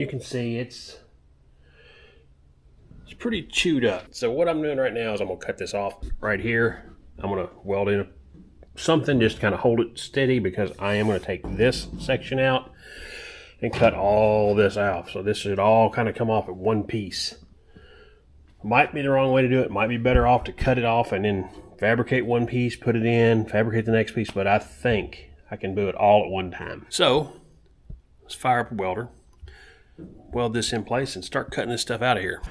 You can see it's pretty chewed up. So what I'm doing right now is I'm gonna cut this off right here. I'm gonna weld in something just to kind of hold it steady, because I am gonna take this section out and cut all this out. So this should all kind of come off at one piece. Might be the wrong way to do it. Might be better off to cut it off and then fabricate one piece, put it in, fabricate the next piece, but I think I can do it all at one time. So let's fire up a welder, weld this in place, and start cutting this stuff out of here.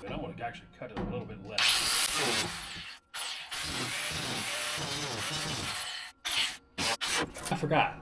And I'm going to actually cut it a little bit less. I forgot.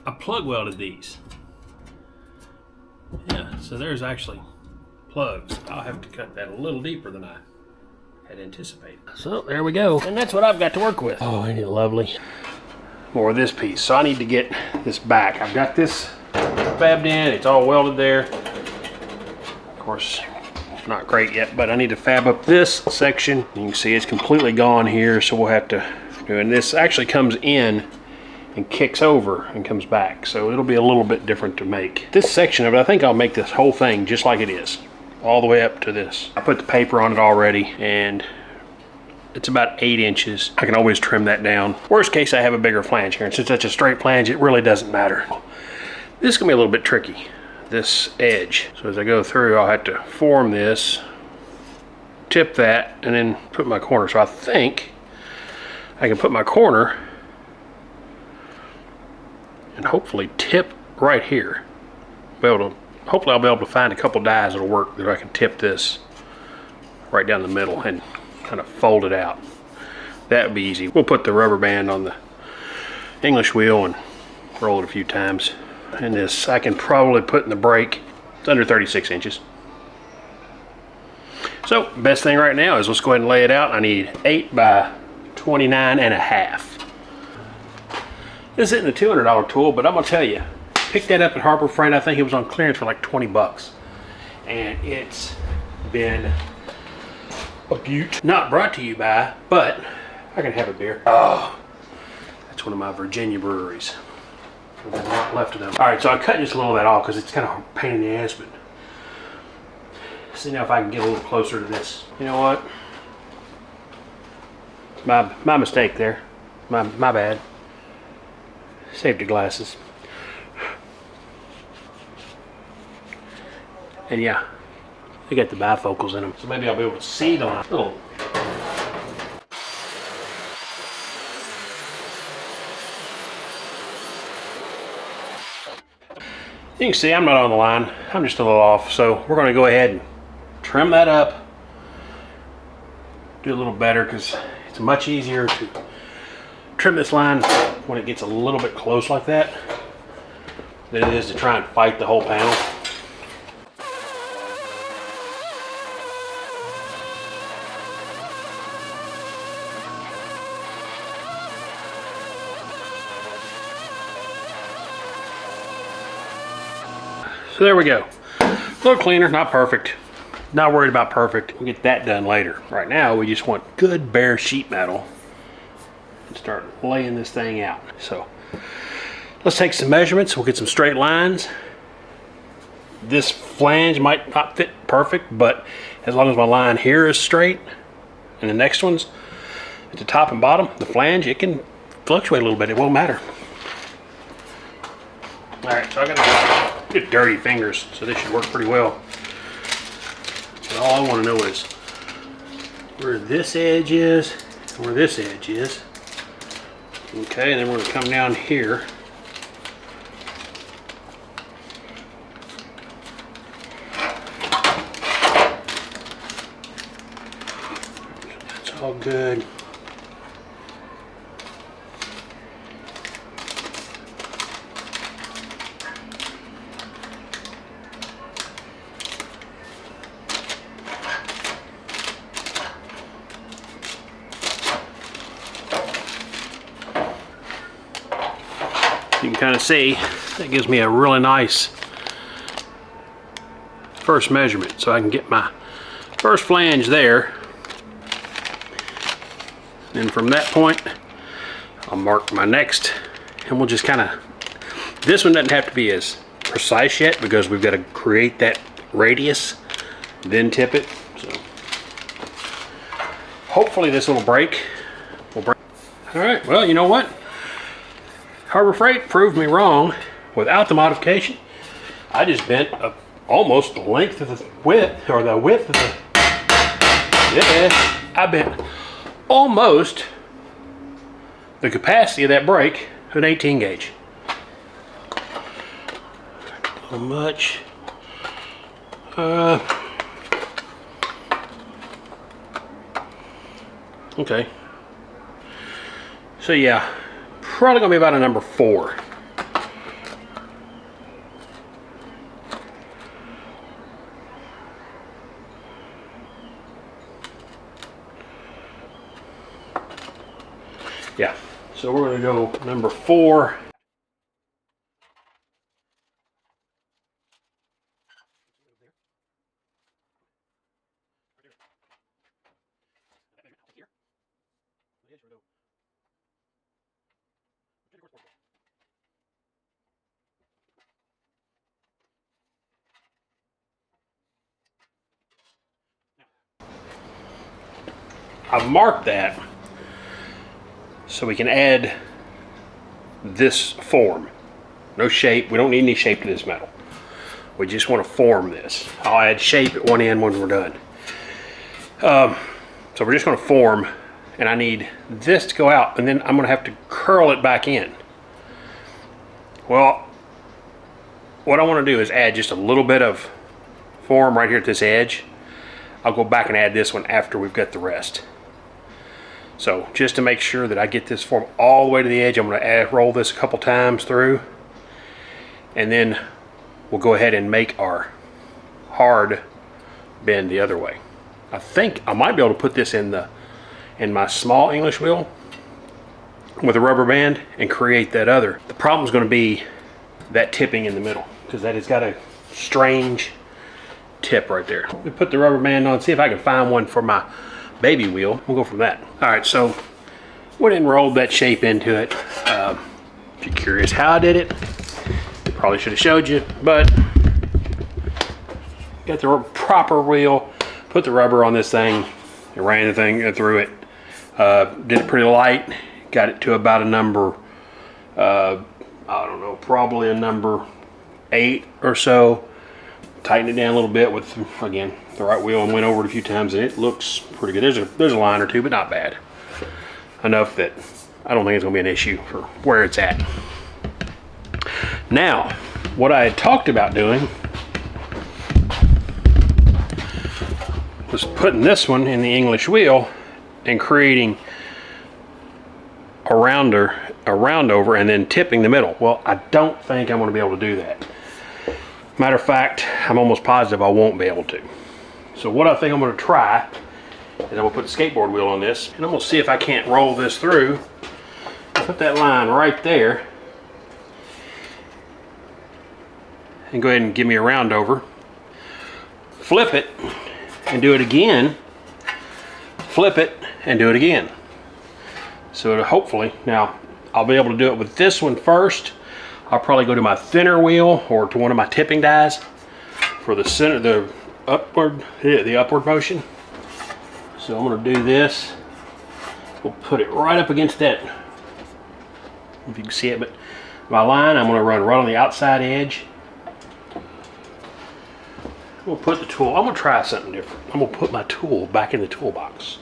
I plug welded these. Yeah, so there's actually plugs. I'll have to cut that a little deeper than I had anticipated. So there we go. And that's what I've got to work with. Oh, ain't it lovely? More of this piece. So I need to get this back. I've got this fabbed in. It's all welded there. Of course, it's not great yet, but I need to fab up this section. You can see it's completely gone here, so we'll have to do, and this actually comes in and kicks over and comes back, so it'll be a little bit different to make. This section of it, I think I'll make this whole thing just like it is, all the way up to this. I put the paper on it already, and it's about 8 inches. I can always trim that down. Worst case, I have a bigger flange here, and since that's a straight flange, it really doesn't matter. This is gonna be a little bit tricky, this edge. So as I go through, I'll have to form this, tip that, and then put my corner. So I think I can put my corner and hopefully tip right here. Hopefully I'll be able to find a couple dies that'll work, that I can tip this right down the middle and kind of fold it out. That would be easy. We'll put the rubber band on the English wheel and roll it a few times. And this I can probably put in the brake. It's under 36 inches. So best thing right now is let's go ahead and lay it out. I need 8 by 29.5. This isn't a $200 tool, but I'm gonna tell you, picked that up at Harbor Freight. I think it was on clearance for like 20 bucks. And it's been a beaut. Not brought to you by, but I can have a beer. Oh, that's one of my Virginia breweries. There's a lot left of them. All right, so I cut just a little of that off because it's kind of a pain in the ass, but see now if I can get a little closer to this. You know what? My mistake there. My bad. Saved your glasses. And yeah, they got the bifocals in them, so maybe I'll be able to see the little. You can see I'm not on the line. I'm just a little off, so we're going to go ahead and trim that up. Do a little better because it's much easier to trim this line when it gets a little bit close like that than it is to try and fight the whole panel. So there we go. A little cleaner, not perfect. Not worried about perfect. We'll get that done later. Right now, we just want good bare sheet metal and start laying this thing out. So let's take some measurements. We'll get some straight lines. This flange might not fit perfect, but as long as my line here is straight and the next one's at the top and bottom, the flange, it can fluctuate a little bit. It won't matter. All right, so I got good dirty fingers, so this should work pretty well. But all I want to know is where this edge is and where this edge is. Okay, and then we're going to come down here. That's all good. You can kind of see, that gives me a really nice first measurement, so I can get my first flange there. And from that point, I'll mark my next, and we'll just kind of, this one doesn't have to be as precise yet because we've got to create that radius, then tip it. So hopefully this little break will break. All right, well, you know what? Harbor Freight proved me wrong. Without the modification, I just bent almost the length of the width, or the width of the, yeah, I bent almost the capacity of that brake to an 18 gauge. How much? Okay. So yeah, probably gonna be about a number 4. Yeah, so we're gonna go number 4. I've marked that so we can add this form. No shape, we don't need any shape to this metal. We just want to form this. I'll add shape at one end when we're done. So we're just going to form, and I need this to go out, and then I'm going to have to curl it back in. Well, what I want to do is add just a little bit of form right here at this edge. I'll go back and add this one after we've got the rest. So just to make sure that I get this form all the way to the edge, I'm going to roll this a couple times through, and then we'll go ahead and make our hard bend the other way. I think I might be able to put this in my small English wheel with a rubber band and create that other. The problem is going to be that tipping in the middle, because that has got a strange tip right there. Let me put the rubber band on, see if I can find one for my baby wheel. We'll go from that. All right, so went and rolled that shape into it. If you're curious how I did it, probably should have showed you, but got the proper wheel, put the rubber on this thing, and ran the thing through it. Did it pretty light, got it to about a number, I don't know, probably a number 8 or so. Tightened it down a little bit with, again, the right wheel, and went over it a few times, and it looks pretty good. There's a line or two, but not bad. Enough that I don't think it's gonna be an issue for where it's at. Now, what I had talked about doing was putting this one in the English wheel and creating a roundover, and then tipping the middle. Well, I don't think I'm gonna be able to do that. Matter of fact, I'm almost positive I won't be able to. So what I think I'm going to try is I'm going to put the skateboard wheel on this, and I'm going to see if I can't roll this through. Put that line right there, and go ahead and give me a roundover. Flip it and do it again. Flip it and do it again. So hopefully, now I'll be able to do it with this one first. I'll probably go to my thinner wheel or to one of my tipping dies for the center, the upward motion. So I'm going to do this. We'll put it right up against that, if you can see it, but my line I'm going to run right on the outside edge. We'll put the tool, I'm going to try something different. I'm going to put my tool back in the toolbox.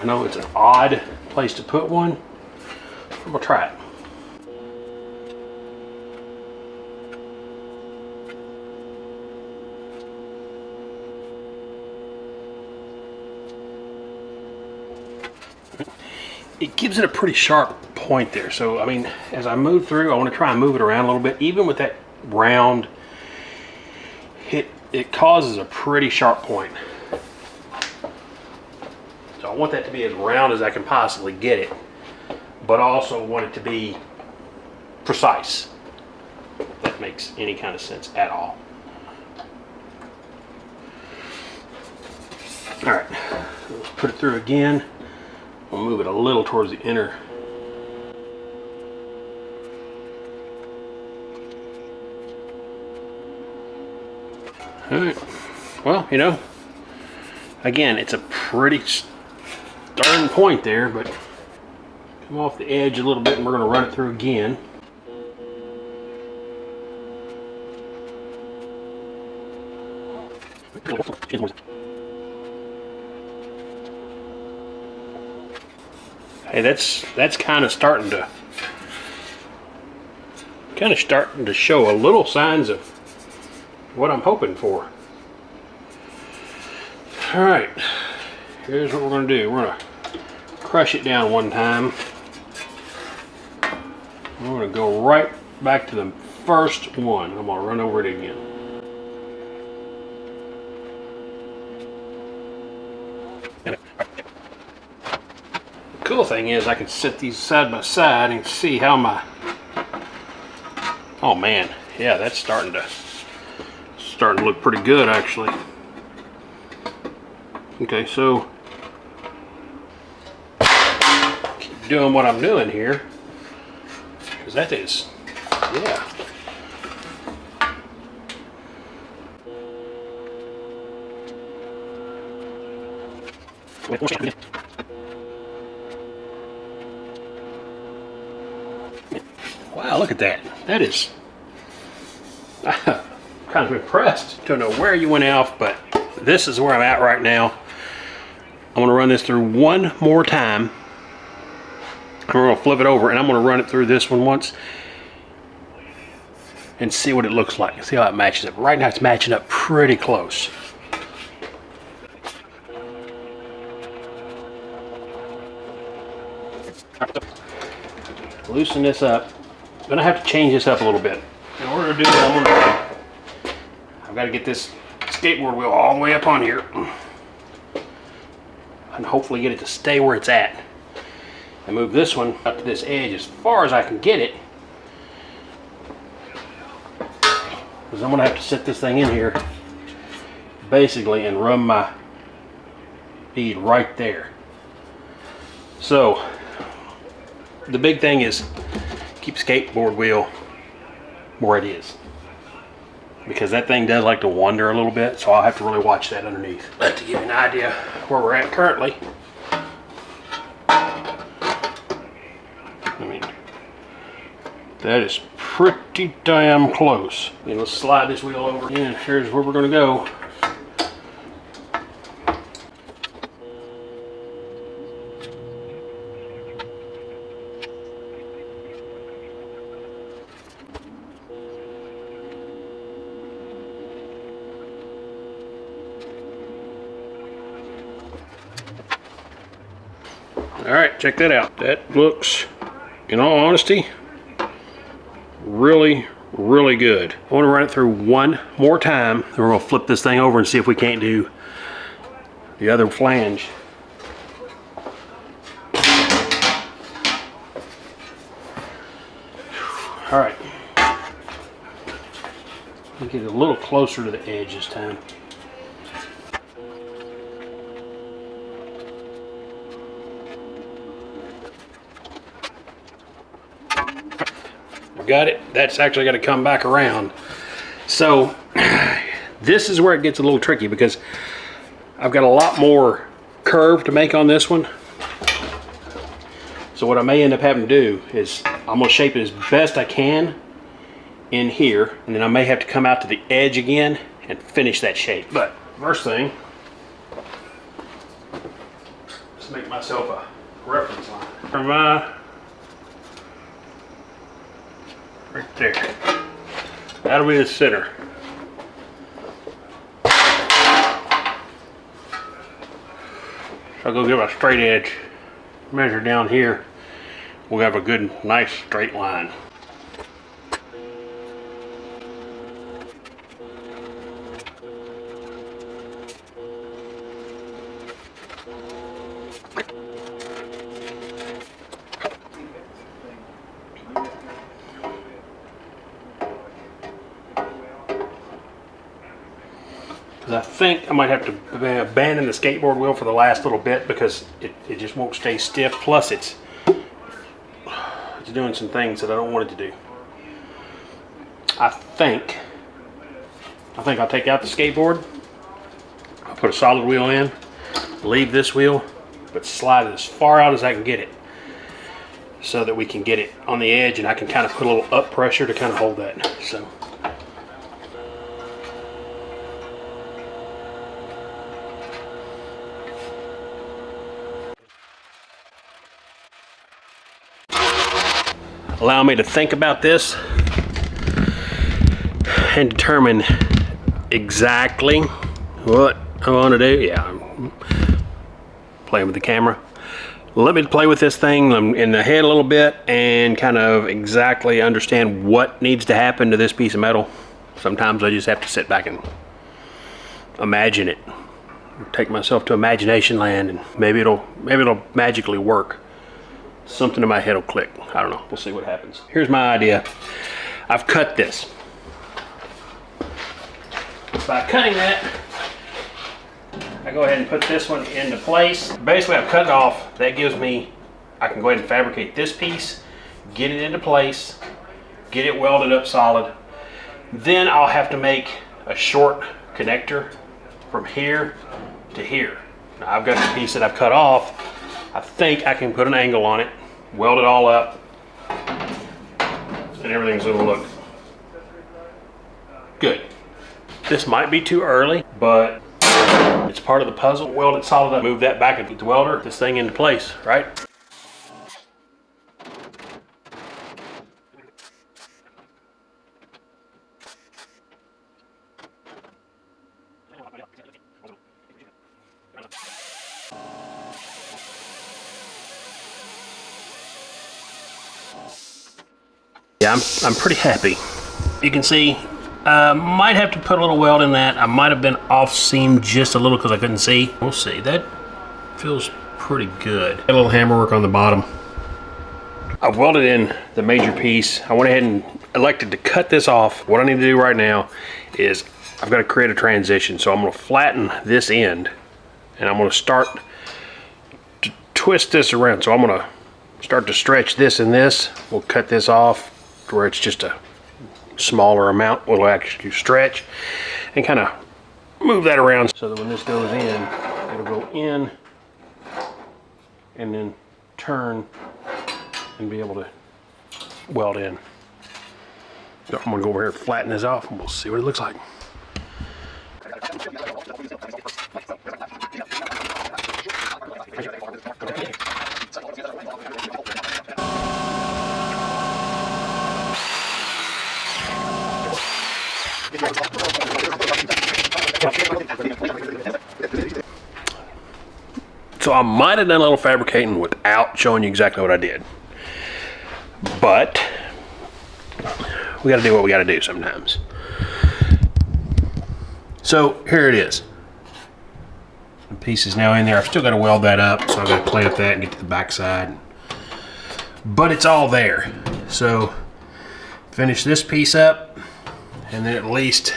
I know it's an odd place to put one. I'm going to try it. It gives it a pretty sharp point there. So, I mean, as I move through, I want to try and move it around a little bit. Even with that round, it causes a pretty sharp point. So I want that to be as round as I can possibly get it, but I also want it to be precise. If that makes any kind of sense at all. All right, let's put it through again. We'll move it a little towards the inner. All right, well, you know, again, it's a pretty starting point there, but come off the edge a little bit and we're going to run it through again. Hey, that's kind of starting to show a little signs of what I'm hoping for. All right, here's what we're going to do. We're going to crush it down one time. We're going to go right back to the first one. I'm going to run over it again. The cool thing is I can set these side by side and see how my, oh man, yeah, that's starting to look pretty good actually. Okay, so keep doing what I'm doing here, because that is, yeah. Wow, look at that. That is, I'm kind of impressed. Don't know where you went off, but this is where I'm at right now. I'm going to run this through one more time. I'm going to flip it over and I'm going to run it through this one once and see what it looks like. See how it matches up. Right now it's matching up pretty close. Loosen this up. I'm going to have to change this up a little bit. In order to do that, I've got to get this skateboard wheel all the way up on here and hopefully get it to stay where it's at, and move this one up to this edge as far as I can get it, because I'm going to have to set this thing in here basically and run my bead right there. So the big thing is keep the skateboard wheel where it is, because that thing does like to wander a little bit, so I'll have to really watch that underneath. But to give you an idea where we're at currently, I mean, that is pretty damn close. And let's slide this wheel over, and here's where we're going to go. Alright, check that out. That looks, in all honesty, really, really good. I want to run it through one more time, and we're going to flip this thing over and see if we can't do the other flange. Alright. Get it a little closer to the edge this time. Got it. That's actually got to come back around. So this is where it gets a little tricky, because I've got a lot more curve to make on this one. So what I may end up having to do is I'm going to shape it as best I can in here, and then I may have to come out to the edge again and finish that shape. But first thing, let's make myself a reference line. For my right there. That'll be the center. So I'll go get my straight edge, measure down here. We'll have a good, nice straight line. I think I might have to abandon the skateboard wheel for the last little bit because it just won't stay stiff. Plus it's doing some things that I don't want it to do. I think I'll take out the skateboard. I'll put a solid wheel in, leave this wheel, but slide it as far out as I can get it so that we can get it on the edge and I can kind of put a little up pressure to kind of hold that. So. Allow me to think about this and determine exactly what I want to do. Yeah, I'm playing with the camera. Let me play with this thing in the head a little bit and kind of exactly understand what needs to happen to this piece of metal. Sometimes I just have to sit back and imagine it. Take myself to imagination land and maybe it'll magically work. Something in my head will click. I don't know. We'll see what happens. Here's my idea. I've cut this. By cutting that, I go ahead and put this one into place. Basically, I've cut it off. That gives me, I can go ahead and fabricate this piece, get it into place, get it welded up solid. Then I'll have to make a short connector from here to here. Now, I've got the piece that I've cut off. I think I can put an angle on it, weld it all up, and everything's gonna look good. This might be too early, but it's part of the puzzle. Weld it solid up, move that back and put the welder, this thing into place, right? Yeah, I'm pretty happy. You can see, might have to put a little weld in that. I might have been off seam just a little because I couldn't see. We'll see. That feels pretty good. A little hammer work on the bottom. I've welded in the major piece. I went ahead and elected to cut this off. What I need to do right now is I've got to create a transition. So I'm going to flatten this end and I'm going to start to twist this around. So I'm going to start to stretch this and this. We'll cut this off to where it's just a smaller amount. We'll actually stretch and kind of move that around so that when this goes in, it'll go in and then turn and be able to weld in. So I'm gonna go over here and flatten this off and we'll see what it looks like. So I might have done a little fabricating without showing you exactly what I did. But we got to do what we got to do sometimes. So here it is. The piece is now in there. I've still got to weld that up, so I've got to clamp that and get to the back side. But it's all there. So finish this piece up, and then at least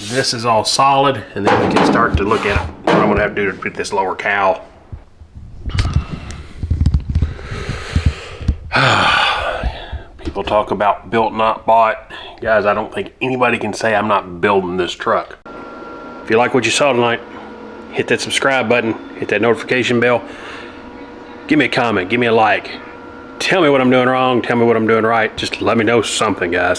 this is all solid, and then we can start to look at what I'm going to have to do to put this lower cowl. People talk about built not bought. Guys, I don't think anybody can say I'm not building this truck. If you like what you saw tonight, hit that subscribe button, hit that notification bell, give me a comment, give me a like, tell me what I'm doing wrong, tell me what I'm doing right, just let me know something, guys.